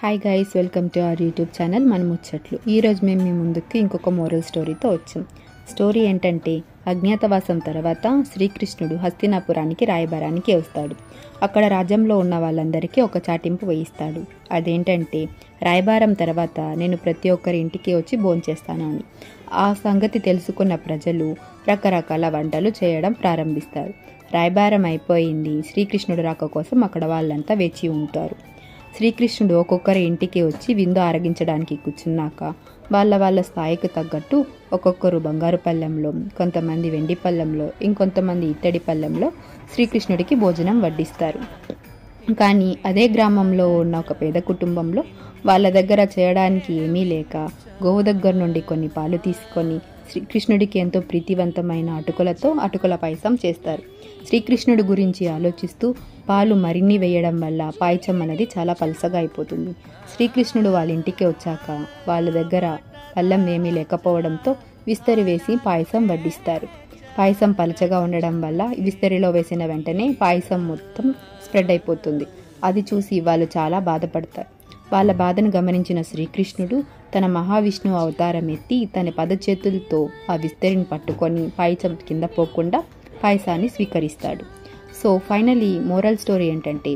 Hi guys, welcome to our YouTube channel మన ముచ్చట్లు. ఈరోజు మేము మీ ముందుకి ఇంకొక మోరల్ స్టోరీతో వచ్చాం. స్టోరీ ఏంటంటే, అజ్ఞాతవాసం తర్వాత శ్రీకృష్ణుడు హస్తినాపురానికి రాయబారానికి వస్తాడు. అక్కడ రాజ్యంలో ఉన్న వాళ్ళందరికీ ఒక చాటింపు వేయిస్తాడు. అదేంటంటే, రాయబారం తర్వాత నేను ప్రతి ఒక్కరి ఇంటికి వచ్చి భోంచేస్తాను అని. ఆ సంగతి తెలుసుకున్న ప్రజలు రకరకాల వంటలు చేయడం ప్రారంభిస్తారు. రాయబారం అయిపోయింది. శ్రీకృష్ణుడు రాక కోసం అక్కడ వాళ్ళంతా వేచి ఉంటారు. శ్రీకృష్ణుడు ఒక్కొక్కరి ఇంటికి వచ్చి విందు ఆరగించడానికి కూర్చున్నాక వాళ్ళ స్థాయికి తగ్గట్టు ఒక్కొక్కరు బంగారు పళ్ళెంలో, కొంతమంది వెండి పళ్ళెంలో, ఇంకొంతమంది ఇత్తడి పళ్ళెంలో శ్రీకృష్ణుడికి భోజనం వడ్డిస్తారు. కానీ అదే గ్రామంలో ఉన్న ఒక పేద కుటుంబంలో వాళ్ళ దగ్గర చేయడానికి ఏమీ లేక గోవు దగ్గర నుండి కొన్ని పాలు తీసుకొని శ్రీకృష్ణుడికి ఎంతో ప్రీతివంతమైన అటుకుల పాయసం చేస్తారు. శ్రీకృష్ణుడి గురించి ఆలోచిస్తూ పాలు మరిన్ని వేయడం వల్ల పాయసం అనేది చాలా పలసగా అయిపోతుంది. శ్రీకృష్ణుడు వాళ్ళ ఇంటికి వచ్చాక వాళ్ళ దగ్గర పళ్ళెం ఏమీ లేకపోవడంతో విస్తరి వేసి పాయసం వడ్డిస్తారు. పాయసం పలచగా ఉండడం వల్ల విస్తరిలో వేసిన వెంటనే పాయసం మొత్తం స్ప్రెడ్ అయిపోతుంది. అది చూసి వాళ్ళు చాలా బాధపడతారు. వాళ్ళ బాధను గమనించిన శ్రీకృష్ణుడు తన మహావిష్ణువు అవతారం ఎత్తి తన పదచేతులతో ఆ విస్తరిని పట్టుకొని పాయసం కింద పోకుండా పాయసాన్ని స్వీకరిస్తాడు. సో ఫైనలీ మోరల్ స్టోరీ ఏంటంటే,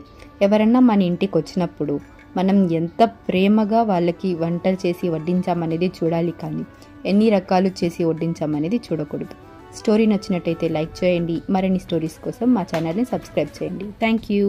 ఎవరన్నా మన ఇంటికి వచ్చినప్పుడు మనం ఎంత ప్రేమగా వాళ్ళకి వంటలు చేసి వడ్డించామనేది చూడాలి, కానీ ఎన్ని రకాలు చేసి వడ్డించామనేది చూడకూడదు. స్టోరీ నచ్చినట్టయితే లైక్ చేయండి. మరిన్ని స్టోరీస్ కోసం మా ఛానల్ని సబ్స్క్రైబ్ చేయండి. Thank you.